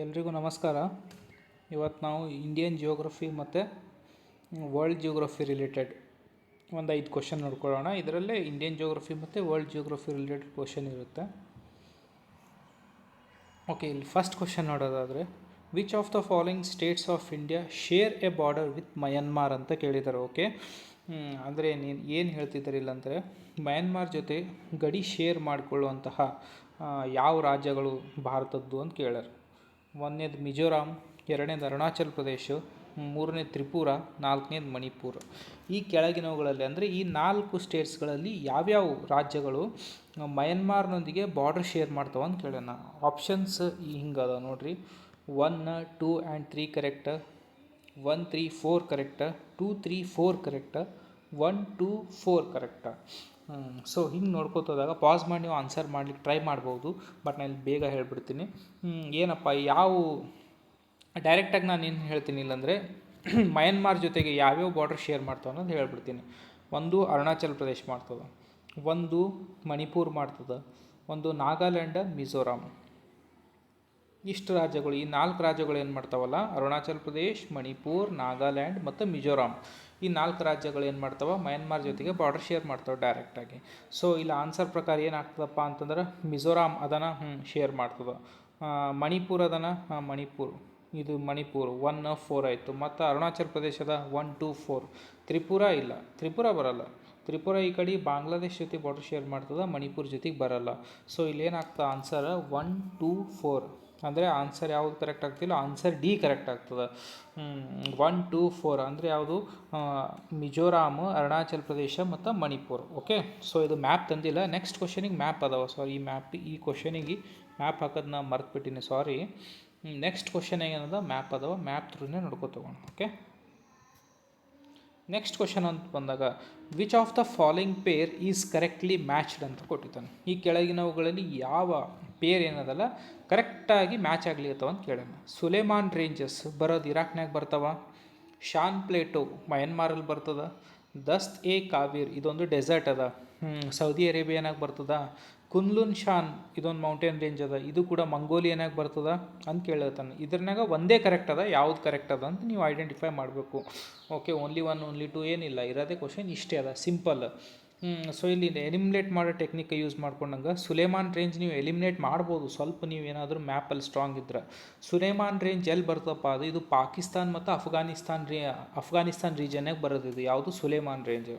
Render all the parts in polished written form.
ಎಲ್ರಿಗೂ ನಮಸ್ಕಾರ. ಇವತ್ತು ನಾವು ಇಂಡಿಯನ್ ಜಿಯೋಗ್ರಫಿ ಮತ್ತು ವರ್ಲ್ಡ್ ಜಿಯೋಗ್ರಫಿ ರಿಲೇಟೆಡ್ ಒಂದು 5 ಕ್ವಶನ್ ನೋಡ್ಕೊಳ್ಳೋಣ. ಇದರಲ್ಲೇ ಇಂಡಿಯನ್ ಜಿಯೋಗ್ರಫಿ ಮತ್ತು ವರ್ಲ್ಡ್ ಜಿಯೋಗ್ರಫಿ ರಿಲೇಟೆಡ್ ಕ್ವಶನ್ ಇರುತ್ತೆ. ಓಕೆ, ಇಲ್ಲಿ ಫಸ್ಟ್ ಕ್ವಶನ್ ನೋಡೋದಾದರೆ, which of the following States of India share A border with Myanmar ಅಂತ ಕೇಳಿದ್ದಾರೆ. ಓಕೆ, ಅಂದರೆ ನೀನು ಏನು ಹೇಳ್ತಿದ್ದಾರೆ ಇಲ್ಲ ಅಂದರೆ, ಮಯನ್ಮಾರ್ ಜೊತೆ ಗಡಿ ಶೇರ್ ಮಾಡಿಕೊಳ್ಳುವಂತಹ ಯಾವ ರಾಜ್ಯಗಳು ಭಾರತದ್ದು ಅಂತ ಕೇಳ್ಯಾರ. ಒಂದನೇದು ಮಿಜೋರಾಂ, ಎರಡನೇದು ಅರುಣಾಚಲ್ ಪ್ರದೇಶ, ಮೂರನೇದು ತ್ರಿಪುರ, ನಾಲ್ಕನೇದು ಮಣಿಪುರ. ಈ ಕೆಳಗಿನವುಗಳಲ್ಲಿ ಅಂದರೆ ಈ 4 ಸ್ಟೇಟ್ಸ್ಗಳಲ್ಲಿ ಯಾವ್ಯಾವ ರಾಜ್ಯಗಳು ಮಯನ್ಮಾರ್ನೊಂದಿಗೆ ಬಾರ್ಡರ್ ಶೇರ್ ಮಾಡ್ತಾವೆ ಅಂತ ಕೇಳೋಣ. ಆಪ್ಷನ್ಸ್ ಹಿಂಗದ ನೋಡ್ರಿ, 1, 2 and 3 correct, 1, 3, 4 correct, 2, 3, 4 correct, 1, 2, 4 correct. So ಹಿಂಗೆ ನೋಡ್ಕೋತೋದಾಗ ಪಾಸ್ ಮಾಡಿ ನೀವು ಆನ್ಸರ್ ಮಾಡ್ಲಿಕ್ಕೆ ಟ್ರೈ ಮಾಡ್ಬೋದು. ಬಟ್ ನಾನು ಇಲ್ಲಿ ಬೇಗ ಹೇಳ್ಬಿಡ್ತೀನಿ. ಏನಪ್ಪ ಯಾವ ಡೈರೆಕ್ಟಾಗಿ ನಾನು ಏನು ಹೇಳ್ತೀನಿ ಇಲ್ಲಾಂದರೆ ಮಯನ್ಮಾರ್ ಜೊತೆಗೆ ಯಾವ್ಯಾವ ಬಾರ್ಡರ್ ಶೇರ್ ಮಾಡ್ತಾವೆ ಅನ್ನೋದು ಹೇಳ್ಬಿಡ್ತೀನಿ. ಒಂದು ಅರುಣಾಚಲ್ ಪ್ರದೇಶ್ ಮಾಡ್ತದೆ, ಒಂದು ಮಣಿಪುರ್ ಮಾಡ್ತದೆ, ಒಂದು ನಾಗಾಲ್ಯಾಂಡ್, ಮಿಜೋರಾಂ. ಇಷ್ಟು ರಾಜ್ಯಗಳು, ಈ 4 ರಾಜ್ಯಗಳು ಏನು ಮಾಡ್ತಾವಲ್ಲ, ಅರುಣಾಚಲ್ ಪ್ರದೇಶ್, ಮಣಿಪುರ್, ನಾಗಾಲ್ಯಾಂಡ್ ಮತ್ತು ಮಿಜೋರಾಂ. ಈ 4 ರಾಜ್ಯಗಳು ಏನು ಮಾಡ್ತಾವೆ, ಮಯನ್ಮಾರ್ ಜೊತೆಗೆ ಬಾರ್ಡರ್ ಶೇರ್ ಮಾಡ್ತಾವೆ ಡೈರೆಕ್ಟಾಗಿ. ಸೊ ಇಲ್ಲಿ ಆನ್ಸರ್ ಪ್ರಕಾರ ಏನಾಗ್ತದಪ್ಪ ಅಂತಂದ್ರೆ, ಮಿಜೋರಾಂ ಅದನ್ನು ಶೇರ್ ಮಾಡ್ತದೆ, ಮಣಿಪುರ್ ಅದನ್ನು ಮಣಿಪುರ್, ಇದು ಮಣಿಪುರ್ 1, 4 ಆಯಿತು. ಮತ್ತು ಅರುಣಾಚಲ್ ಪ್ರದೇಶದ 1, 2, 4. ತ್ರಿಪುರ ಇಲ್ಲ, ತ್ರಿಪುರ ಬರಲ್ಲ. ತ್ರಿಪುರ ಈ ಕಡೆ ಬಾಂಗ್ಲಾದೇಶ್ ಜೊತೆ ಬಾರ್ಡರ್ ಶೇರ್ ಮಾಡ್ತದೆ, ಮಣಿಪುರ್ ಜೊತೆಗೆ ಬರಲ್ಲ. ಸೊ ಇಲ್ಲೇನಾಗ್ತದೆ ಆನ್ಸರ್ 1, 2, 4. ಅಂದರೆ ಆನ್ಸರ್ ಯಾವುದು ಕರೆಕ್ಟ್ ಆಗ್ತಿಲ್ಲ, ಆನ್ಸರ್ ಡಿ ಕರೆಕ್ಟ್ ಆಗ್ತದೆ. 1, 2, 4 ಅಂದರೆ ಯಾವುದು, ಮಿಜೋರಾಮ್, ಅರುಣಾಚಲ್ ಪ್ರದೇಶ ಮತ್ತು ಮಣಿಪುರ್. ಓಕೆ, ಸೊ ಇದು ಮ್ಯಾಪ್ ತಂದಿಲ್ಲ. ನೆಕ್ಸ್ಟ್ ಕ್ವಶನಿಗೆ ಮ್ಯಾಪ್ ಅದಾವ. ಸಾರಿ, ಈ ಕ್ವಶನಿಗೆ ಮ್ಯಾಪ್ ಹಾಕೋದು ನಾ ಮರ್ತ್ಬಿಟ್ಟಿನಿ, ಸಾರಿ. ನೆಕ್ಸ್ಟ್ ಕ್ವಶನ್ ಏನದ, ಮ್ಯಾಪ್ ಅದಾವ, ಮ್ಯಾಪ್ ಥ್ರೂನೇ ನೋಡ್ಕೊತಗೋಣ. ಓಕೆ, ನೆಕ್ಸ್ಟ್ ಕ್ವಶನ್ ಅಂತ ಬಂದಾಗ, which of the following peer is correctly matched ಅಂತ ಕೊಟ್ಟಿದ್ದಾನೆ. ಈ ಕೆಳಗಿನವುಗಳಲ್ಲಿ ಯಾವ ಪೇರ್ ಏನದಲ್ಲ ಕರೆಕ್ಟಾಗಿ ಮ್ಯಾಚ್ ಆಗ್ಲಿತ್ತವ ಅಂತ ಕೇಳೋಣ. ಸುಲೇಮಾನ್ ರೇಂಜಸ್ ಬರೋದು ಇರಾಕ್ನಾಗ ಬರ್ತಾವ, ಶಾನ್ ಪ್ಲೇಟೋ ಮಯನ್ಮಾರಲ್ಲಿ ಬರ್ತದ, ದಸ್ತ್ ಎ ಕಾವೀರ್ ಇದೊಂದು ಡೆಸರ್ಟ್ ಅದ, ಸೌದಿ ಅರೇಬಿಯಾನಾಗ ಬರ್ತದ, ಕುನ್ಲುನ್ ಶಾನ್ ಇದೊಂದು ಮೌಂಟೇನ್ ರೇಂಜ್ ಅದ, ಇದು ಕೂಡ ಮಂಗೋಲಿಯನಾಗ ಬರ್ತದ ಅಂತ ಕೇಳತ್ತಾನೆ. ಇದ್ರನಾಗ ಒಂದೇ ಕರೆಕ್ಟ್ ಅದ, ಯಾವ್ದು ಕರೆಕ್ಟ್ ಅದ ಅಂತ ನೀವು ಐಡೆಂಟಿಫೈ ಮಾಡಬೇಕು. ಓಕೆ, ಓನ್ಲಿ 1, ಓನ್ಲಿ 2 ಏನಿಲ್ಲ, ಇರೋದೇ ಕ್ವಶನ್ ಇಷ್ಟೇ ಅದ, ಸಿಂಪಲ್. ಸೊ ಇಲ್ಲಿ ಎಲಿಮಿನೇಟ್ ಮಾಡೋ ಟೆಕ್ನಿಕ್ ಯೂಸ್ ಮಾಡ್ಕೊಂಡಂಗೆ ಸುಲೇಮಾನ್ ರೇಂಜ್ ನೀವು ಎಲಿಮಿನೇಟ್ ಮಾಡ್ಬೋದು, ಸ್ವಲ್ಪ ನೀವು ಏನಾದರೂ ಮ್ಯಾಪಲ್ಲಿ ಸ್ಟ್ರಾಂಗ್ ಇದ್ರೆ. ಸುಲೇಮಾನ್ ರೇಂಜ್ ಎಲ್ಲಿ ಬರ್ತಪ್ಪ, ಅದು ಇದು ಪಾಕಿಸ್ತಾನ್ ಮತ್ತು ಅಫ್ಘಾನಿಸ್ತಾನ್ ರೀಜನ್ನಾಗ ಬರೋದು. ಇದು ಯಾವುದು ಸುಲೇಮಾನ್ ರೇಂಜ್.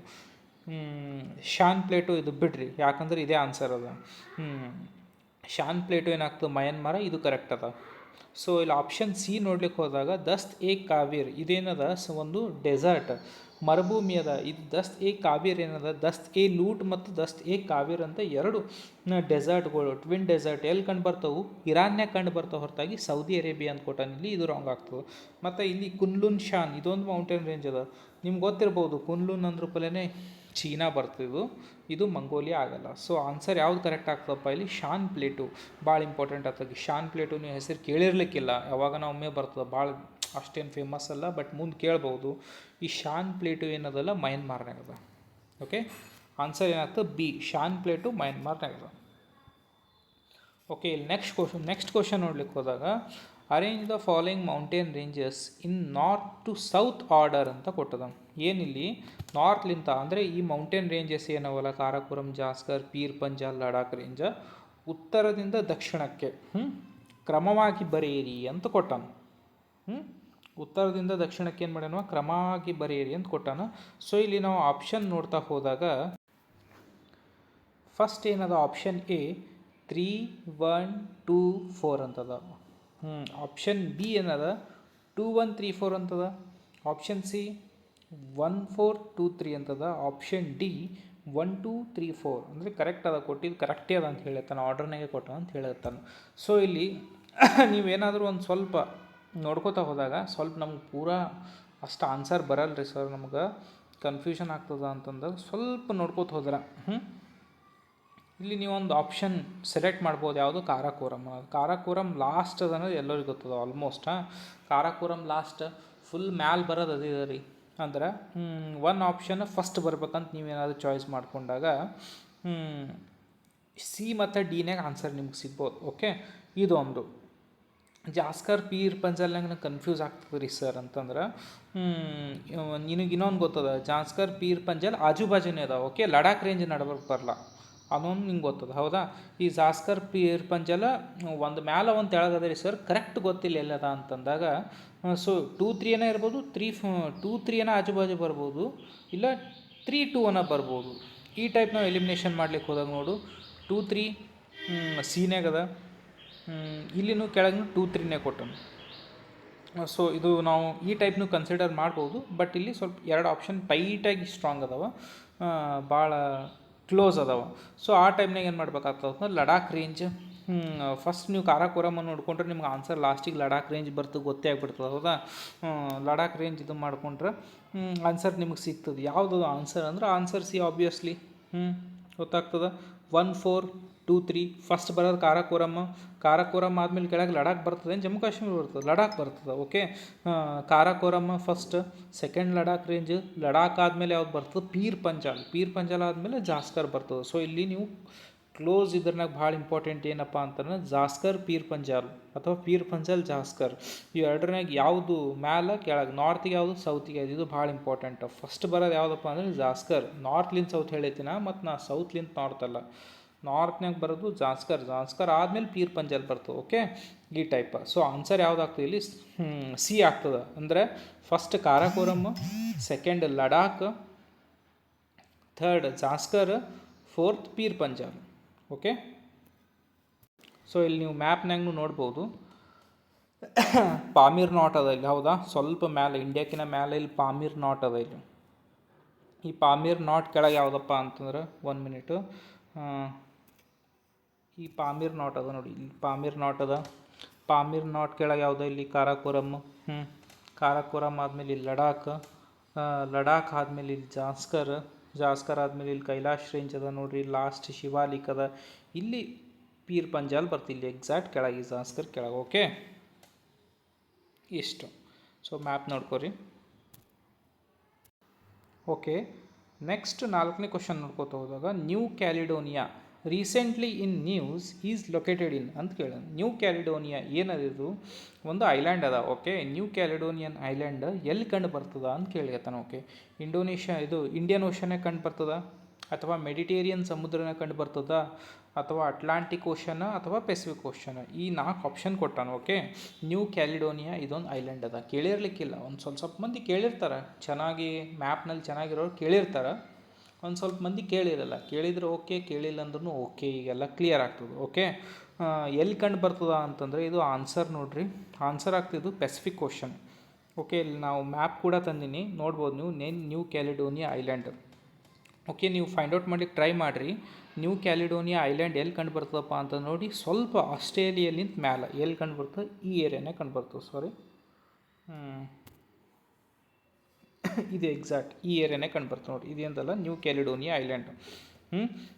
ಶಾನ್ ಪ್ಲೇಟೋ ಇದು ಬಿಡ್ರಿ, ಯಾಕಂದ್ರೆ ಇದೇ ಆನ್ಸರ್ ಅದ. ಶಾನ್ ಪ್ಲೇಟೋ ಏನಾಗ್ತದೆ, ಮಯನ್ಮಾರ, ಇದು ಕರೆಕ್ಟ್ ಅದ. ಸೊ ಇಲ್ಲಿ ಆಪ್ಷನ್ ಸಿ ನೋಡ್ಲಿಕ್ಕೆ ಹೋದಾಗ ದಸ್ತ್ ಎ ಕಾವೀರ್ ಇದೇನದ, ಒಂದು ಡೆಸರ್ಟ್ ಮರುಭೂಮಿ ಅದ. ಇದು ದಸ್ತ್ ಎ ಕಾವೀರ್ ಏನದ, ದಸ್ತ್ ಎ ಲೂಟ್ ಮತ್ತು ದಸ್ತ್ ಎ ಕಾವೀರ್ ಅಂತ 2 ಡೆಸರ್ಟ್ಗಳು, ಟ್ವಿನ್ ಡೆಸರ್ಟ್ ಎಲ್ಲಿ ಕಂಡು ಬರ್ತಾವೆ, ಇರಾನ್ಯಾಗ ಕಂಡು ಬರ್ತಾವೆ ಹೊರತಾಗಿ ಸೌದಿ ಅರೇಬಿಯಾ ಅಂತ ಕೊಟ್ಟಾನಿಲ್ಲಿ, ಇದು ರಾಂಗ್ ಆಗ್ತದೆ. ಮತ್ತು ಇಲ್ಲಿ ಕುನ್ಲುನ್ ಶಾನ್ ಇದೊಂದು ಮೌಂಟೇನ್ ರೇಂಜ್ ಅದ, ನಿಮ್ಗೆ ಗೊತ್ತಿರ್ಬೋದು. ಕುನ್ಲುನ್ ಅಂದ್ರ ಪಲೇನೆ ಚೀನಾ ಬರ್ತಿದ್ದು, ಇದು ಮಂಗೋಲಿಯಾ ಆಗಲ್ಲ. ಸೊ ಆನ್ಸರ್ ಯಾವ್ದು ಕರೆಕ್ಟ್ ಆಗ್ತದಪ್ಪ ಇಲ್ಲಿ, ಶಾನ್ ಪ್ಲೇಟು. ಭಾಳ ಇಂಪಾರ್ಟೆಂಟ್ ಆಗ್ತದೆ. ಶಾನ್ ಪ್ಲೇಟು ನೀವು ಹೆಸರು ಕೇಳಿರ್ಲಿಕ್ಕಿಲ್ಲ, ಯಾವಾಗ ಒಮ್ಮೆ ಬರ್ತದೆ, ಭಾಳ ಅಷ್ಟೇನು ಫೇಮಸ್ ಅಲ್ಲ, ಬಟ್ ಮುಂದೆ ಕೇಳ್ಬೋದು. ಈ ಶಾನ್ ಪ್ಲೇಟು ಏನದಲ್ಲ ಮಯನ್ಮಾರ್ನಾಗ ಅದ. ಓಕೆ, ಆನ್ಸರ್ ಏನಾಗ್ತದೆ ಬಿ, ಶಾನ್ ಪ್ಲೇಟು ಮಯನ್ಮಾರ್ನಾಗ ಅದ. ಓಕೆ, ಇಲ್ಲಿ ನೆಕ್ಸ್ಟ್ ಕ್ವಶನ್ ನೋಡ್ಲಿಕ್ಕೆ ಹೋದಾಗ, arrange the following mountain ranges in north to south order ಅಂತ ಕೊಟ್ಟದ. ಏನಿಲ್ಲಿ ನಾರ್ತ್ಲಿಂತ ಅಂದರೆ ಈ ಮೌಂಟೇನ್ ರೇಂಜಸ್ ಏನವಲ್ಲ, ಕಾರಾಕೋರಂ, ಜಾಸ್ಕರ್, ಪೀರ್ ಪಂಜಾಲ್, ಲಡಾಖ್ ರೇಂಜ, ಉತ್ತರದಿಂದ ದಕ್ಷಿಣಕ್ಕೆ ಕ್ರಮವಾಗಿ ಬರೆಯಿರಿ ಅಂತ ಕೊಟ್ಟಾನ. ಉತ್ತರದಿಂದ ದಕ್ಷಿಣಕ್ಕೆ ಏನು ಮಾಡ್ಯಾನ, ಕ್ರಮವಾಗಿ ಬರೆಯಿರಿ ಅಂತ ಕೊಟ್ಟಾನ. ಸೊ ಇಲ್ಲಿ ನಾವು ಆಪ್ಷನ್ ನೋಡ್ತಾ ಹೋದಾಗ, ಫಸ್ಟ್ ಏನದ ಆಪ್ಷನ್ ಎ 3, 1, 2, 4 ಅಂತದ. ಆಪ್ಷನ್ ಬಿ ಏನದ 2, 1, 3, 4 ಅಂತದ. ಆಪ್ಷನ್ ಸಿ 1, 4, 2, 3 ಅಂತದ. ಆಪ್ಷನ್ ಡಿ 1, 2, 3, 4 ಅಂದರೆ ಕರೆಕ್ಟ್ ಅದ, ಕೊಟ್ಟಿದ್ದು ಕರೆಕ್ಟೇ ಅದ ಅಂತ ಹೇಳ್ತಾನೆ, ಆರ್ಡರ್ನಾಗೆ ಕೊಟ್ಟ ಅಂತ ಹೇಳ್ತಾನೆ. ಸೊ ಇಲ್ಲಿ ನೀವೇನಾದರೂ ಒಂದು ಸ್ವಲ್ಪ ನೋಡ್ಕೋತಾ ಹೋದಾಗ ಸ್ವಲ್ಪ ನಮ್ಗೆ ಪೂರಾ ಅಷ್ಟು ಆನ್ಸರ್ ಬರಲ್ಲ ರೀ ಸರ್, ನಮ್ಗೆ ಕನ್ಫ್ಯೂಷನ್ ಆಗ್ತದ ಅಂತಂದಾಗ ಸ್ವಲ್ಪ ನೋಡ್ಕೋತ ಹೋದ್ರೆ ಇಲ್ಲಿ ನೀವೊಂದು ಆಪ್ಷನ್ ಸೆಲೆಕ್ಟ್ ಮಾಡ್ಬೋದು. ಯಾವುದು, ಕಾರಾಕೋರಂ. ಕಾರಾಕೋರಂ ಲಾಸ್ಟ್ ಅದ ಅನ್ನೋದು ಎಲ್ಲರಿಗೂ ಗೊತ್ತದ ಆಲ್ಮೋಸ್ಟ್. ಕಾರಾಕೋರಂ ಲಾಸ್ಟ್ ಫುಲ್ ಮ್ಯಾಲೆ ಬರೋದು ಅದೇ ರೀ. ಅಂದ್ರೆ ಒಂದು ಆಪ್ಷನ್ ಫಸ್ಟ್ ಬರ್ಬೇಕಂತ ನೀವೇನಾದರೂ ಚಾಯ್ಸ್ ಮಾಡ್ಕೊಂಡಾಗ ಸಿ ಮತ್ತು ಡಿನಾಗ ಆನ್ಸರ್ ನಿಮ್ಗೆ ಸಿಗ್ಬೋದು. ಓಕೆ, ಇದೊಂದು. ಜಾಸ್ಕರ್ ಪೀರ್ ಪಂಜಲ್ನಾಗ ಕನ್ಫ್ಯೂಸ್ ಆಗ್ತದೆ ರೀ ಸರ್ ಅಂತಂದ್ರೆ ನಿನಗೆ ಇನ್ನೊಂದು ಗೊತ್ತದ ಜಾಸ್ಕರ್ ಪೀರ್ ಪಂಜಲ್ ಆಜು ಬಾಜುನೇ ಅದಾವ. ಓಕೆ, ಲಡಾಖ್ ರೇಂಜ್ ನಡ್ಬರ್ಕ್ ಬರಲ್ಲ ಅದೊಂದು ನಿಂಗೆ ಗೊತ್ತದ ಹೌದಾ. ಈ ಜಾಸ್ಕರ್ ಪೀರ್ ಪಂಜಲ ಒಂದು ಮ್ಯಾಲ ಒಂದು ತೆಳಗದ ರೀ ಸರ್, ಕರೆಕ್ಟ್ ಗೊತ್ತಿಲ್ಲ ಎಲ್ಲದ ಅಂತಂದಾಗ ಸೊ 2-3 ಏನೋ ಇರ್ಬೋದು, 2-3 ಏನೋ ಆಜು ಬಾಜು ಬರ್ಬೋದು, ಇಲ್ಲ 3-2 ಅನ್ನೋ ಬರ್ಬೋದು. ಈ ಟೈಪ್ ನಾವು ಎಲಿಮಿನೇಷನ್ ಮಾಡ್ಲಿಕ್ಕೆ ಹೋದಾಗ ನೋಡು 2-3 ಸೀನ್ಯಾಗದ, ಇಲ್ಲಿನೂ ಕೆಳಗೂ 2-3ನೇ ಕೊಟ್ಟನು. ಸೊ ಇದು ನಾವು ಈ ಟೈಪ್ನು ಕನ್ಸಿಡರ್ ಮಾಡ್ಬೋದು. ಬಟ್ ಇಲ್ಲಿ ಸ್ವಲ್ಪ ಎರಡು ಆಪ್ಷನ್ ಟೈಟಾಗಿ ಸ್ಟ್ರಾಂಗ್ ಅದಾವ, ಭಾಳ ಕ್ಲೋಸ್ ಅದಾವ. ಸೊ ಆ ಟೈಮ್ನಾಗ ಏನು ಮಾಡ್ಬೇಕಾಗ್ತದೆ, ಲಡಾಖ್ ರೇಂಜ್ ಫಸ್ಟ್ ನೀವು ಕಾರಾಕೋರಮನ್ನು ನೋಡ್ಕೊಂಡ್ರೆ ನಿಮ್ಗೆ ಆನ್ಸರ್ ಲಾಸ್ಟಿಗೆ ಲಡಾಖ್ ರೇಂಜ್ ಬರ್ತು ಗೊತ್ತೇ ಆಗಿಬಿಡ್ತದೆ ಹೌದಾ. ಲಡಾಖ್ ರೇಂಜ್ ಇದು ಮಾಡ್ಕೊಂಡ್ರೆ ಆನ್ಸರ್ ನಿಮಗೆ ಸಿಗ್ತದೆ. ಯಾವುದು ಆನ್ಸರ್ ಅಂದ್ರೆ ಆನ್ಸರ್ ಸಿ ಆಬ್ವಿಯಸ್ಲಿ ಗೊತ್ತಾಗ್ತದೆ. 1-4-2-3 ಫಸ್ಟ್ ಬರೋದು ಕಾರಾಕೋರಮ್ ಆದಮೇಲೆ ಕೆಳಗೆ ಲಡಾಖ್ ಬರ್ತದೆ, ಜಮ್ಮು ಕಾಶ್ಮೀರ ಬರ್ತದೆ, ಲಡಾಖ್ ಬರ್ತದೆ. Okay, Karakoram first, second Ladakh range, Ladakh ಆದಮೇಲೆ ಯಾವ್ದು ಬರ್ತದೆ ಪೀರ್ ಪಂಜಾಲ್ ಆದಮೇಲೆ ಜಾಸ್ಕರ್ ಬರ್ತದೆ. ಸೊ ಇಲ್ಲಿ ನೀವು ಕ್ಲೋಸ್ ಇದ್ರನಾಗ ಭಾಳ ಇಂಪಾರ್ಟೆಂಟ್ ಏನಪ್ಪ ಅಂತಂದ್ರೆ ಜಾಸ್ಕರ್ ಪೀರ್ ಪಂಜಾಲ್ ಅಥವಾ ಪೀರ್ ಪಂಜಾಲ್ ಜಾಸ್ಕರ್, ಇವು ಎರಡರಾಗ ಯಾವುದು ಮ್ಯಾಲ ಕೆಳಗೆ, ನಾರ್ತಿಗೆ ಯಾವುದು ಸೌತಿಗೆ ಯಾವುದು, ಇದು ಭಾಳ ಇಂಪಾರ್ಟೆಂಟ್. ಫಸ್ಟ್ ಬರೋದು ಯಾವುದಪ್ಪ ಅಂದರೆ ಜಾಸ್ಕರ್. ನಾರ್ತ್ಲಿಂದ ಸೌತ್ ಹೇಳೈತಿನ, ಮತ್ತು ನಾ ಸೌತ್ಲಿಂದ ನಾರ್ತ್ ಅಲ್ಲ, ನಾರ್ತ್ನಾಗ ಬರೋದು ಜಾಸ್ಕರ್ ಆದಮೇಲೆ ಪೀರ್ ಪಂಜಾಲ್ ಬರ್ತದೆ. ಓಕೆ, ಈ ಟೈಪ್. ಸೊ ಆನ್ಸರ್ ಯಾವುದಾಗ್ತದೆ ಇಲ್ಲಿ ಸಿ ಆಗ್ತದೆ. ಅಂದರೆ first Karakoram, second Ladakh, third Zanskar, fourth Pir Panjal. Okay, so ಇಲ್ಲಿ ನೀವು ಮ್ಯಾಪ್ನಾಗೂ ನೋಡ್ಬೋದು ಪಾಮೀರ್ ನಾಟ್ ಅದ ಇಲ್ಲಿ ಹೌದಾ, ಸ್ವಲ್ಪ ಮೇಲೆ ಇಂಡಿಯಾಕಿನ ಮೇಲೆ ಇಲ್ಲಿ ಪಾಮೀರ್ ನಾಟ್ ಅದ. ಇಲ್ಲಿ ಈ ಪಾಮೀರ್ ನಾಟ್ ಕೆಳಗೆ ಯಾವುದಪ್ಪ ಅಂತಂದ್ರೆ 1 ಮಿನಿಟು, ಈ ಪಾಮೀರ್ ನಾಟ್ ಅದ ನೋಡಿ, ಇಲ್ಲಿ ಪಾಮೀರ್ ನಾಟ್ ಕೆಳಗೆ ಯಾವುದೋ ಇಲ್ಲಿ ಕಾರಾಕೋರಮ್, ಕಾರಾಕೋರಮ್ ಆದಮೇಲೆ ಇಲ್ಲಿ ಲಡಾಖ್ ಆದಮೇಲೆ ಇಲ್ಲಿ ಜಾಸ್ಕರ್ ಆದಮೇಲೆ ಇಲ್ಲಿ ಕೈಲಾಶ್ ರೇಂಜ್ ಅದ ನೋಡ್ರಿ, ಲಾಸ್ಟ್ ಶಿವಾಲಿಕ್ ಅದ, ಇಲ್ಲಿ ಪೀರ್ ಪಂಜಾಲ್ ಬರ್ತಿಲ್ಲ, ಇಲ್ಲಿ ಎಕ್ಸಾಕ್ಟ್ ಕೆಳಗೆ ಜಾಸ್ಕರ್ ಕೆಳಗೆ. ಓಕೆ, ಇಷ್ಟು. ಸೊ ಮ್ಯಾಪ್ ನೋಡ್ಕೊರಿ. ಓಕೆ, ನೆಕ್ಸ್ಟ್ 4ನೇ ಕ್ವಶನ್ ನೋಡ್ಕೋತ ಹೋದಾಗ New Caledonia recently in news is located in ಅಂತ ಕೇಳೋಣ. ನ್ಯೂ ಕ್ಯಾಲಿಡೋನಿಯಾ ಏನದಿದು, ಒಂದು ಐಲ್ಯಾಂಡ್ ಅದ. ಓಕೆ, ನ್ಯೂ ಕ್ಯಾಲಿಡೋನಿಯನ್ ಐಲ್ಯಾಂಡ್ ಎಲ್ಲಿ ಕಂಡು ಬರ್ತದ ಅಂತ ಕೇಳಿಗತ್ತಾನ. ಓಕೆ, ಇಂಡೋನೇಷ್ಯಾ ಇದು ಇಂಡಿಯನ್ ಓಷನ್ನೇ ಕಂಡು ಬರ್ತದ, ಅಥವಾ ಮೆಡಿಟೇರಿಯನ್ ಸಮುದ್ರನ ಕಂಡು ಬರ್ತದ, ಅಥವಾ ಅಟ್ಲಾಂಟಿಕ್ ಓಷನ್, ಅಥವಾ ಪೆಸಿಫಿಕ್ ಓಷನ್. ಈ 4 ಆಪ್ಷನ್ ಕೊಟ್ಟಾನು. ಓಕೆ, ನ್ಯೂ ಕ್ಯಾಲಿಡೋನಿಯಾ ಇದೊಂದು ಐಲ್ಯಾಂಡ್ ಅದ. ಕೇಳಿರ್ಲಿಕ್ಕಿಲ್ಲ, ಒಂದು ಸ್ವಲ್ಪ ಮಂದಿ ಕೇಳಿರ್ತಾರೆ, ಚೆನ್ನಾಗಿ ಮ್ಯಾಪ್ನಲ್ಲಿ ಚೆನ್ನಾಗಿರೋರು ಕೇಳಿರ್ತಾರೆ, ಒಂದು ಸ್ವಲ್ಪ ಮಂದಿ ಕೇಳಿರಲ್ಲ. ಕೇಳಿದ್ರೆ ಓಕೆ, ಕೇಳಿಲ್ಲ ಅಂದ್ರೂ ಓಕೆ, ಈಗೆಲ್ಲ ಕ್ಲಿಯರ್ ಆಗ್ತದೆ. ಓಕೆ, ಎಲ್ಲಿ ಕಂಡು ಬರ್ತದ ಅಂತಂದರೆ ಇದು ಆನ್ಸರ್ ನೋಡ್ರಿ, ಆನ್ಸರ್ ಆಗ್ತಿದ್ದು ಪೆಸಿಫಿಕ್ ಓಷನ್. ಓಕೆ, ಇಲ್ಲಿ ನಾವು ಮ್ಯಾಪ್ ಕೂಡ ತಂದೀನಿ, ನೋಡ್ಬೋದು ನೀವು, ನ್ಯೂ ಕ್ಯಾಲಿಡೋನಿಯಾ ಐಲ್ಯಾಂಡ್. ಓಕೆ, ನೀವು ಫೈಂಡ್ ಔಟ್ ಮಾಡ್ಲಿಕ್ಕೆ ಟ್ರೈ ಮಾಡಿರಿ, ನ್ಯೂ ಕ್ಯಾಲಿಡೋನಿಯಾ ಐಲ್ಯಾಂಡ್ ಎಲ್ಲಿ ಕಂಡು ಬರ್ತದಪ್ಪ ಅಂತ ನೋಡಿ. ಸ್ವಲ್ಪ ಆಸ್ಟ್ರೇಲಿಯಲಿಂತ ಮ್ಯಾಲೆ ಎಲ್ಲಿ ಕಂಡು ಬರ್ತದೆ, ಈ ಏರಿಯಾನೇ ಕಂಡು ಬರ್ತದೆ. ಸಾರಿ, ಇದು ಎಕ್ಸಾಕ್ಟ್ ಈ ಏರಿಯಾನೇ ಕಂಡು ಬರ್ತದೆ ನೋಡಿ. ಇದೇಂತಲ್ಲ ನ್ಯೂ ಕ್ಯಾಲಿಡೋನಿಯಾ ಐಲ್ಯಾಂಡ್.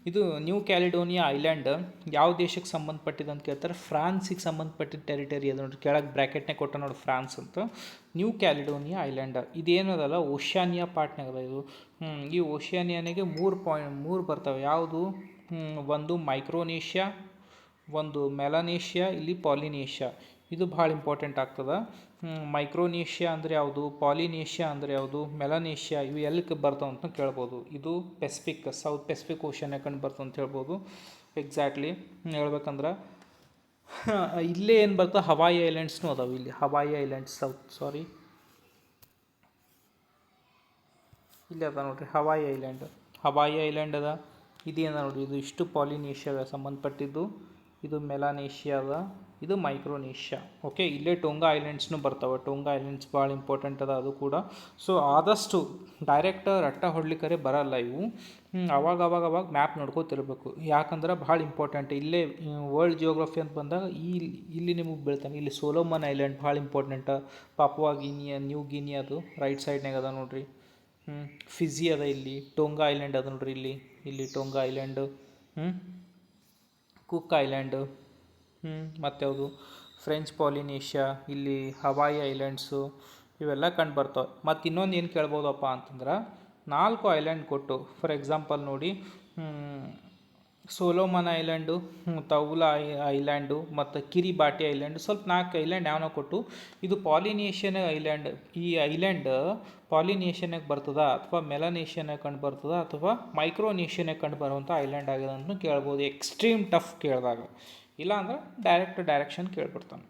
ಇದು ನ್ಯೂ ಕ್ಯಾಲಿಡೋನಿಯಾ ಐಲ್ಯಾಂಡ್ ಯಾವ ದೇಶಕ್ಕೆ ಸಂಬಂಧಪಟ್ಟಿದ್ದು ಅಂತ ಕೇಳ್ತಾರೆ, ಫ್ರಾನ್ಸಿಗೆ ಸಂಬಂಧಪಟ್ಟಿದ್ದ ಟೆರಿಟರಿ ಅದು ನೋಡಿ, ಕೆಳಗೆ ಬ್ರ್ಯಾಕೆಟ್ನೇ ಕೊಟ್ಟ ನೋಡಿ ಫ್ರಾನ್ಸ್ ಅಂತ. ನ್ಯೂ ಕ್ಯಾಲಿಡೋನಿಯಾ ಐಲ್ಯಾಂಡ್ ಇದೇನದಲ್ಲ ಓಷಾನಿಯಾ ಪಾರ್ಟ್ನಾಗ ಅದ ಇದು. ಈ ಓಷಾನಿಯಾನಿಗೆ 3 ಬರ್ತವೆ. ಯಾವುದು, ಒಂದು ಮೈಕ್ರೋನೇಷ್ಯಾ, ಒಂದು ಮೆಲನೇಷ್ಯಾ, ಇಲ್ಲಿ ಪಾಲಿನೇಷ್ಯಾ. ಇದು ಭಾಳ ಇಂಪಾರ್ಟೆಂಟ್ ಆಗ್ತದೆ. ಮೈಕ್ರೋನೇಷ್ಯಾ ಅಂದರೆ ಯಾವುದು, ಪಾಲಿನೇಷ್ಯಾ ಅಂದರೆ ಯಾವುದು, ಮೆಲನೇಷ್ಯಾ, ಇವು ಎಲ್ಲಿಗೆ ಬರ್ತಾವೆ ಅಂತ ಕೇಳ್ಬೋದು. ಇದು ಪೆಸಿಫಿಕ್, ಸೌತ್ ಪೆಸಿಫಿಕ್ ಓಷನ್ ಕಂಡು ಬರ್ತವೆ ಅಂತ ಹೇಳ್ಬೋದು. ಎಕ್ಸಾಕ್ಟ್ಲಿ ಹೇಳ್ಬೇಕಂದ್ರೆ ಇಲ್ಲೇ ಏನು ಬರ್ತದೆ, ಹವಾಯಿ ಐಲ್ಯಾಂಡ್ಸ್ನೂ ಅದಾವೆ ಇಲ್ಲಿ. ಹವಾಯಿ ಐಲ್ಯಾಂಡ್ಸ್ ಇಲ್ಲಿ ಅದ ನೋಡಿರಿ, ಹವಾಯಿ ಐಲ್ಯಾಂಡ್ ಅದ. ಇದೇನ ನೋಡಿರಿ, ಇದು ಇಷ್ಟು ಪಾಲಿನೇಷ್ಯಾಗೆ ಸಂಬಂಧಪಟ್ಟಿದ್ದು, ಇದು ಮೆಲಾನೇಷ್ಯಾ ಅದ, ಇದು ಮೈಕ್ರೋನೇಷ್ಯಾ. ಓಕೆ, ಇಲ್ಲೇ ಟೋಂಗಾ ಐಲ್ಯಾಂಡ್ಸ್ನೂ ಬರ್ತಾವೆ. ಟೋಂಗಾ ಐಲ್ಯಾಂಡ್ಸ್ ಭಾಳ ಇಂಪಾರ್ಟೆಂಟ್ ಅದ ಅದು ಕೂಡ. ಸೊ ಆದಷ್ಟು ಡೈರೆಕ್ಟ್ ರಟ್ಟ ಹೊಡ್ಲಿಕ್ಕರೆ ಬರಲ್ಲ ಇವು, ಅವಾಗ ಮ್ಯಾಪ್ ನೋಡ್ಕೋತಿರ್ಬೇಕು. ಯಾಕಂದ್ರೆ ಭಾಳ ಇಂಪಾರ್ಟೆಂಟ್. ಇಲ್ಲೇ ವರ್ಲ್ಡ್ ಜಿಯೋಗ್ರಫಿ ಅಂತ ಬಂದಾಗ ಇಲ್ಲಿ ನಿಮಗೆ ಬೀಳ್ತಾನೆ. ಇಲ್ಲಿ ಸೋಲೋಮನ್ ಐಲ್ಯಾಂಡ್ ಭಾಳ ಇಂಪಾರ್ಟೆಂಟ್, ಪಾಪುವಾ ಗಿನಿಯಾ, ನ್ಯೂ ಗಿನಿಯಾ ಅದು ರೈಟ್ ಸೈಡ್ನಾಗ ಅದ ನೋಡ್ರಿ. ಫಿಜಿ ಅದ, ಇಲ್ಲಿ ಟೋಂಗಾ ಐಲ್ಯಾಂಡ್ ಅದ ನೋಡ್ರಿ, ಇಲ್ಲಿ ಟೋಂಗಾ ಐಲ್ಯಾಂಡು, ಕುಕ್ ಐಲ್ಯಾಂಡು, ಮತ್ತು ಯಾವುದು ಫ್ರೆಂಚ್ ಪಾಲಿನೇಷ್ಯಾ, ಇಲ್ಲಿ ಹವಾಯಿ ಐಲ್ಯಾಂಡ್ಸು, ಇವೆಲ್ಲ ಕಂಡು ಬರ್ತವೆ. ಮತ್ತು ಇನ್ನೊಂದು ಏನು ಕೇಳ್ಬೋದಪ್ಪ ಅಂತಂದ್ರೆ 4 ಐಲ್ಯಾಂಡ್ ಕೊಟ್ಟು, ಫಾರ್ ಎಕ್ಸಾಂಪಲ್ ನೋಡಿ, ಸೋಲೋಮನ್ ಐಲ್ಯಾಂಡು, ತೌಲಾ ಐಲ್ಯಾಂಡು ಮತ್ತು ಕಿರಿಬಾಟಿ ಐಲ್ಯಾಂಡು, ಸ್ವಲ್ಪ 4 ಐಲ್ಯಾಂಡ್ ಯಾವನ ಕೊಟ್ಟು ಇದು ಪಾಲಿನೇಷಿಯನ್ ಐಲ್ಯಾಂಡ್. ಈ ಐಲ್ಯಾಂಡ್ ಪಾಲಿನೇಷಿಯನ್ಗೆ ಬರ್ತದ ಅಥವಾ ಮೆಲನೇಷಿಯನ್ಗೆ ಕಂಡು ಬರ್ತದ ಅಥವಾ ಮೈಕ್ರೋನೇಷಿಯನ್ಗೆ ಕಂಡು ಬರುವಂಥ ಐಲ್ಯಾಂಡ್ ಆಗಿದೆ ಅಂತ ಕೇಳ್ಬೋದು ಎಕ್ಸ್ಟ್ರೀಮ್ ಟಫ್ ಕೇಳಿದಾಗ. ಇಲ್ಲಾಂದ್ರೆ ಡೈರೆಕ್ಷನ್ ಕೇಳ್ಬಿಡ್ತಾನೆ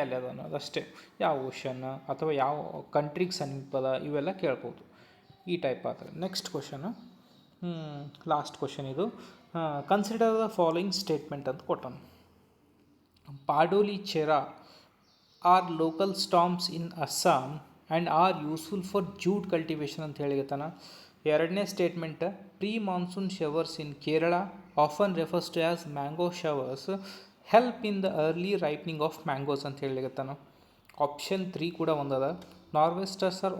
ಎಲ್ಲದ ಅನ್ನೋದು ಅಷ್ಟೇ. ಯಾವ ಓಷನ್ ಅಥವಾ ಯಾವ ಕಂಟ್ರಿಗೆ ಸಮೀಪದ ಇವೆಲ್ಲ ಕೇಳ್ಬೋದು ಈ ಟೈಪ್ ಆದರೆ. ನೆಕ್ಸ್ಟ್ ಕ್ವಶನು, ಲಾಸ್ಟ್ ಕ್ವಶನ್ ಇದು. ಕನ್ಸಿಡರ್ ದ ಫಾಲೋಯಿಂಗ್ ಸ್ಟೇಟ್ಮೆಂಟ್ ಅಂತ ಕೊಟ್ಟನು. Bardoli Chera are local storms in Assam and are useful for jute cultivation ಅಂತ ಹೇಳಿಗತ್ತಾನ. ಎರಡನೇ statement, pre monsoon showers in Kerala often refers to as mango showers help in the early ripening of mangoes ಅಂತ ಹೇಳಿಗತ್ತಾನ. Option 3 ಕೂಡ ಒಂದದ. Nor'westers are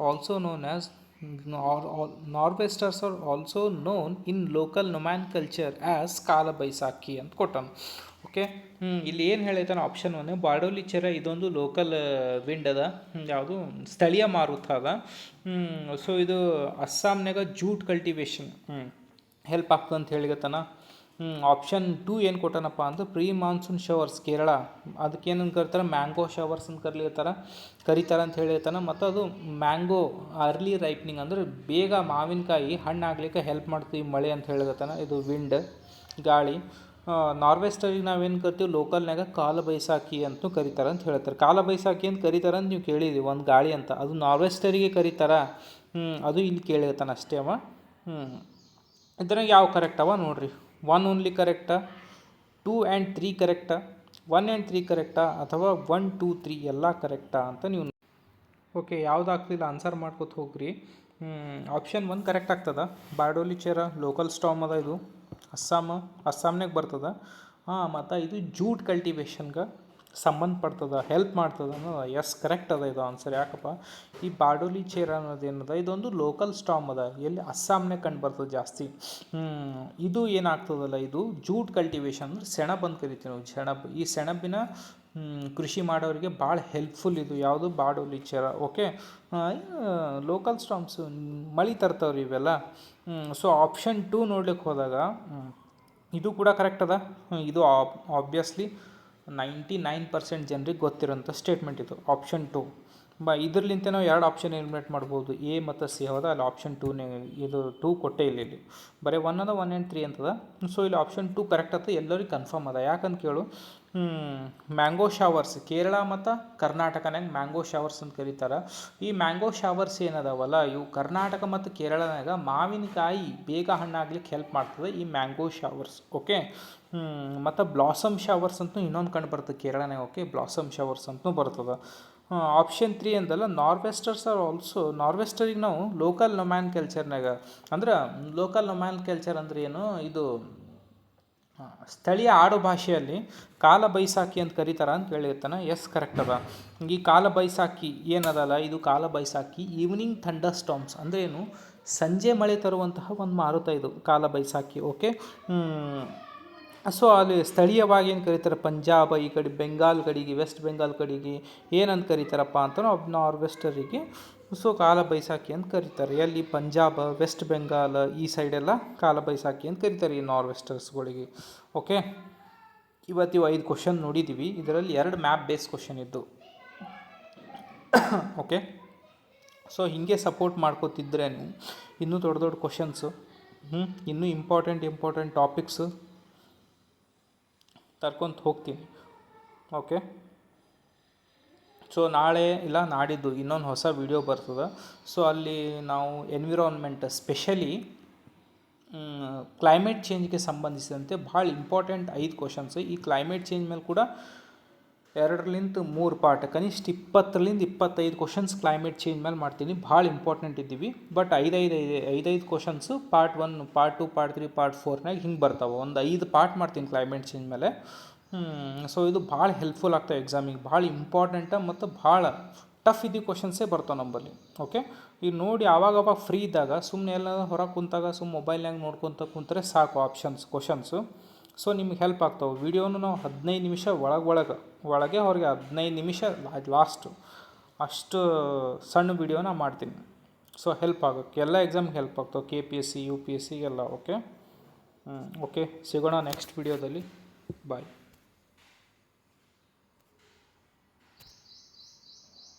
also known in local nomenclature as Kalbaisakhi ಅಂತ ಕೊಟ್ಟನು. Okay, ಇಲ್ಲಿ ಏನು ಹೇಳೈತಾನೆ ಆಪ್ಷನ್ 1, ಬಾರ್ಡೋಲಿ ಚೆರ ಇದೊಂದು ಲೋಕಲ್ ವಿಂಡ್ ಅದ, ಯಾವುದು ಸ್ಥಳೀಯ ಮಾರುತ ಅದ. ಸೊ ಇದು ಅಸ್ಸಾಂನಾಗ ಜೂಟ್ ಕಲ್ಟಿವೇಷನ್ ಹೆಲ್ಪ್ ಆಗ್ತದೆ ಅಂತ ಹೇಳಿಗತ್ತಾನ. ಆಪ್ಷನ್ 2 ಏನು ಕೊಟ್ಟನಪ್ಪ ಅಂದ್ರೆ ಪ್ರೀ ಮಾನ್ಸೂನ್ ಶವರ್ಸ್ ಕೇರಳ, ಅದಕ್ಕೆ ಏನಂತ ಕರಿತಾರೆ, ಮ್ಯಾಂಗೋ ಶವರ್ಸ್ ಅಂತ ಕರೀತಾರೆ ಅಂತ ಹೇಳಿರ್ತಾನೆ. ಮತ್ತು ಅದು ಮ್ಯಾಂಗೋ ಅರ್ಲಿ ರೈಪ್ನಿಂಗ್ ಅಂದರೆ ಬೇಗ ಮಾವಿನಕಾಯಿ ಹಣ್ಣಾಗ್ಲಿಕ್ಕೆ ಹೆಲ್ಪ್ ಮಾಡ್ತೀವಿ ಮಳೆ ಅಂತ ಹೇಳಿರ್ತಾನೆ. ಇದು ವಿಂಡ್ ಗಾಳಿ. ನಾರ್ವೆಸ್ಟರಿಗೆ ನಾವೇನು ಕರಿತೀವಿ ಲೋಕಲ್ನಾಗ ಕಾಲಬೈಸಾಖಿ ಅಂತೂ ಕರೀತಾರೆ ಅಂತ ಹೇಳ್ತಾರೆ. ಕಾಲಬೈಸಾಖಿ ಅಂತ ಕರೀತಾರೆ ಅಂತ ನೀವು ಕೇಳಿದ್ವಿ, ಒಂದು ಗಾಳಿ ಅಂತ, ಅದು ನಾರ್ವೆಸ್ಟರಿಗೆ ಕರೀತಾರ. ಅದು ಇಲ್ಲಿ ಕೇಳಿರ್ತಾನೆ ಅಷ್ಟೇ ಅವ. ಇದ್ರಾಗ ಯಾವ ಕರೆಕ್ಟ್ ಅವ ನೋಡ್ರಿ. 1 ಓನ್ಲಿ ಕರೆಕ್ಟಾ, 2 and 3 ಕರೆಕ್ಟಾ, 1 and 3 ಕರೆಕ್ಟಾ, ಅಥವಾ 1, 2, 3 ಎಲ್ಲ ಕರೆಕ್ಟಾ ಅಂತ ನೀವು. ಓಕೆ, ಯಾವುದಾಗ್ತಿಲ್ಲ ಆನ್ಸರ್ ಮಾಡ್ಕೊತ ಹೋಗ್ರಿ. ಆಪ್ಷನ್ 1 ಕರೆಕ್ಟ್ ಆಗ್ತದ. ಬಾರ್ಡೋಲಿ ಚೆರ ಲೋಕಲ್ ಸ್ಟಾಮ್ ಅದ, ಇದು ಅಸ್ಸಾಂನಾಗ ಬರ್ತದ. ಮತ್ತು ಇದು ಜೂಟ್ ಕಲ್ಟಿವೇಷನ್ಗೆ ಸಂಬಂಧಪಡ್ತದ, ಹೆಲ್ಪ್ ಮಾಡ್ತದ ಅನ್ನೋದು ಎಸ್ ಕರೆಕ್ಟ್ ಅದ ಇದು ಆನ್ಸರ್. ಯಾಕಪ್ಪ, ಈ ಬಾರ್ಡೋಲಿ ಚೆರ ಅನ್ನೋದು ಏನದ, ಇದೊಂದು ಲೋಕಲ್ ಸ್ಟಾಮ್ ಅದ, ಎಲ್ಲಿ ಅಸ್ಸಾಂನಾಗ ಕಂಡು ಬರ್ತದೆ ಜಾಸ್ತಿ. ಇದು ಏನಾಗ್ತದಲ್ಲ, ಇದು ಜೂಟ್ ಕಲ್ಟಿವೇಷನ್ ಅಂದ್ರೆ ಸೆಣಬ್ ಅಂತ ಕರಿತೀವಿ ನಾವು, ಸೆಣಬ್. ಈ ಸೆಣಬಿನ ಕೃಷಿ ಮಾಡೋರಿಗೆ ಭಾಳ ಹೆಲ್ಪ್ಫುಲ್ ಇದು ಯಾವುದು, ಬಾರ್ಡೋಲಿ ಚೆರ. ಓಕೆ, ಲೋಕಲ್ ಸ್ಟಾಮ್ಸ್ ಮಳೆ ತರ್ತಾವ್ರಿ ಇವೆಲ್ಲ. ಸೊ ಆಪ್ಷನ್ 2 ನೋಡ್ಲಿಕ್ಕೆ ಹೋದಾಗ ಇದು ಕೂಡ ಕರೆಕ್ಟ್ ಅದ. ಇದು ಆಬ್ವಿಯಸ್ಲಿ 99% ಜನರಿಗೆ ಗೊತ್ತಿರೋಂಥ ಸ್ಟೇಟ್ಮೆಂಟ್ ಇದು ಆಪ್ಷನ್ 2. ಇದರ್ಲಿಂತ ನಾವು 2 ಆಪ್ಷನ್ ಎಲಿಮಿನೇಟ್ ಮಾಡ್ಬೋದು, ಎ ಮತ್ತು ಸಿ ಹೌದಾ. ಅಲ್ಲಿ ಆಪ್ಷನ್ 2ನೇ, ಇದು 2 ಕೊಟ್ಟೇ ಇಲ್ಲಿ ಬರೀ 1 ಅದ, 1 and 3 ಅಂತದ. ಸೊ ಇಲ್ಲಿ ಆಪ್ಷನ್ 2 ಕರೆಕ್ಟ್ ಅದ, ಎಲ್ಲರಿಗೂ ಕನ್ಫರ್ಮ್ ಅದ. ಯಾಕಂತ ಕೇಳು, ಮ್ಯಾಂಗೋ ಶವರ್ಸ್ ಕೇರಳ ಮತ್ತು ಕರ್ನಾಟಕನಾಗ ಮ್ಯಾಂಗೋ ಶವರ್ಸ್ ಅಂತ ಕರೀತಾರೆ. ಈ ಮ್ಯಾಂಗೋ ಶವರ್ಸ್ ಏನದಾವಲ್ಲ, ಇವು ಕರ್ನಾಟಕ ಮತ್ತು ಕೇರಳನಾಗ ಮಾವಿನಕಾಯಿ ಬೇಗ ಹಣ್ಣಾಗ್ಲಿಕ್ಕೆ ಹೆಲ್ಪ್ ಮಾಡ್ತದೆ ಈ ಮ್ಯಾಂಗೋ ಶವರ್ಸ್. ಓಕೆ, ಮತ್ತು ಬ್ಲಾಸಮ್ ಶವರ್ಸ್ ಅಂತೂ ಇನ್ನೊಂದು ಕಂಡು ಬರ್ತದೆ ಕೇರಳನಾಗ. ಓಕೆ, ಬ್ಲಾಸಮ್ ಶವರ್ಸ್ ಅಂತೂ ಬರ್ತದೆ. ಆಪ್ಷನ್ 3 ಅಂತಲ್ಲ, ನಾರ್ವೆಸ್ಟರ್ಸ್ ಆರ್ ಆಲ್ಸೋ, ನಾರ್ವೆಸ್ಟರಿಗೆ ನಾವು ಲೋಕಲ್ ನೊಮ್ಯಾನ್ ಕಲ್ಚರ್ನಾಗ ಅಂದ್ರೆ, ಲೋಕಲ್ ನೊಮ್ಯಾನ್ ಕಲ್ಚರ್ ಅಂದ್ರೆ ಏನು, ಇದು ಸ್ಥಳೀಯ ಆಡು ಭಾಷೆಯಲ್ಲಿ ಕಾಲಬೈಸಾಖಿ ಅಂತ ಕರೀತಾರ ಅಂತ ಹೇಳಿರ್ತಾನೆ. ಎಸ್ ಕರೆಕ್ಟ್ ಅದ. ಈ ಕಾಲಬೈಸಾಖಿ ಏನದಲ್ಲ, ಇದು ಕಾಲಬೈಸಾಖಿ ಈವ್ನಿಂಗ್ ಥಂಡರ್ ಸ್ಟಾಮ್ಸ್ ಅಂದ್ರೆ ಏನು, ಸಂಜೆ ಮಳೆ ತರುವಂತಹ ಒಂದು ಮಾರುತ ಇದು ಕಾಲಬೈಸಾಖಿ. ಓಕೆ, ಸೊ ಅಲ್ಲಿ ಸ್ಥಳೀಯವಾಗಿ ಏನು ಕರೀತಾರೆ, ಪಂಜಾಬ್ ಈ ಕಡೆ ಬೆಂಗಾಲ್ ಕಡೆಗೆ, ವೆಸ್ಟ್ ಬೆಂಗಾಲ್ ಕಡೆಗೆ ಏನಂತ ಕರೀತಾರಪ್ಪ ಅಂತ ನಾರ್ವೆಸ್ಟರಿಗೆ ಸೊ ಕಾಲಬೈಸಾಖಿ ಅಂತ ಕರೀತಾರೆ. ಎಲ್ಲಿ ಪಂಜಾಬ್, ವೆಸ್ಟ್ ಬೆಂಗಾಲ್ ಈ ಸೈಡೆಲ್ಲ ಕಾಲಬೈಸಾಖಿ ಅಂತ ಕರೀತಾರೆ ಈ ನಾರ್ವೆಸ್ಟರ್ಸ್ಗಳಿಗೆ. ಓಕೆ, ಇವತ್ತು 5 ಕ್ವಶನ್ ನೋಡಿದ್ದೀವಿ. ಇದರಲ್ಲಿ 2 ಮ್ಯಾಪ್ ಬೇಸ್ ಕ್ವಶನ್ ಇದ್ದು. ಓಕೆ, ಸೊ ಹೀಗೆ ಸಪೋರ್ಟ್ ಮಾಡ್ಕೋತಿದ್ರೆ ಇನ್ನೂ ದೊಡ್ಡ ದೊಡ್ಡ ಕ್ವಶನ್ಸು, ಇನ್ನೂ ಇಂಪಾರ್ಟೆಂಟ್ ಟಾಪಿಕ್ಸು ತರ್ಕೊಂತ ಹೋಗ್ತೀನಿ. ಓಕೆ, ಸೊ ನಾಳೆ ಇಲ್ಲ ನಾಡಿದ್ದು ಇನ್ನೊಂದು ಹೊಸ ವಿಡಿಯೋ ಬರ್ತದೆ. ಸೊ ಅಲ್ಲಿ ನಾವು ಎನ್ವಿರಾನ್ಮೆಂಟ್, ಸ್ಪೆಷಲಿ ಕ್ಲೈಮೇಟ್ ಚೇಂಜ್ಗೆ ಸಂಬಂಧಿಸಿದಂತೆ ಭಾಳ ಇಂಪಾರ್ಟೆಂಟ್ 5 ಕ್ವಶನ್ಸ್. ಈ ಕ್ಲೈಮೇಟ್ ಚೇಂಜ್ ಮೇಲೆ ಕೂಡ 2-3 ಪಾರ್ಟ್, ಕನಿಷ್ಠ 20-25 ಕ್ವಶನ್ಸ್ ಕ್ಲೈಮೇಟ್ ಚೇಂಜ್ ಮೇಲೆ ಮಾಡ್ತೀನಿ. ಭಾಳ ಇಂಪಾರ್ಟೆಂಟ್ ಇದ್ದೀವಿ. But 5 questions part 1, part 2, part 3, part 4ನಾಗ ಹಿಂಗೆ ಬರ್ತಾವೆ. ಒಂದು 5 ಪಾರ್ಟ್ ಮಾಡ್ತೀನಿ ಕ್ಲೈಮೇಟ್ ಚೇಂಜ್ ಮೇಲೆ. ಸೊ ಇದು ಭಾಳ ಹೆಲ್ಪ್ಫುಲ್ ಆಗ್ತಾವೆ ಎಕ್ಸಾಮಿಗೆ, ಭಾಳ ಇಂಪಾರ್ಟೆಂಟ ಮತ್ತು ಭಾಳ ಟಫ್ ಇದ್ದು ಕ್ವಶನ್ಸೇ ಬರ್ತಾವೆ ನಮ್ಮಲ್ಲಿ. ಓಕೆ, ಈಗ ನೋಡಿ ಆವಾಗವಾಗ ಫ್ರೀ ಇದ್ದಾಗ ಸುಮ್ಮನೆ ಎಲ್ಲ ಹೊರಗೆ ಕುಂತಾಗ ಮೊಬೈಲ್ನಾಗ ನೋಡ್ಕೊತ ಕುಂತರೆ ಸಾಕು ಕ್ವಶನ್ಸು. ಸೊ ನಿಮ್ಗೆ ಹೆಲ್ಪ್ ಆಗ್ತಾವೆ. ವೀಡಿಯೋನು ನಾವು 15 ನಿಮಿಷ ಒಳಗೆ ಹೊರಗೆ 15 ನಿಮಿಷ ಲಾಸ್ಟು ಅಷ್ಟು ಸಣ್ಣ ವೀಡಿಯೋನ ಮಾಡ್ತೀನಿ. ಸೊ ಹೆಲ್ಪ್ ಆಗುತ್ತೆ, ಎಲ್ಲ ಎಕ್ಸಾಮ್ಗೆ ಹೆಲ್ಪ್ ಆಗ್ತಾವೆ, KPSC UPSC ಎಲ್ಲ. ಓಕೆ. ಓಕೆ, ಸಿಗೋಣ ನೆಕ್ಸ್ಟ್ ವಿಡಿಯೋದಲ್ಲಿ. ಬಾಯ್.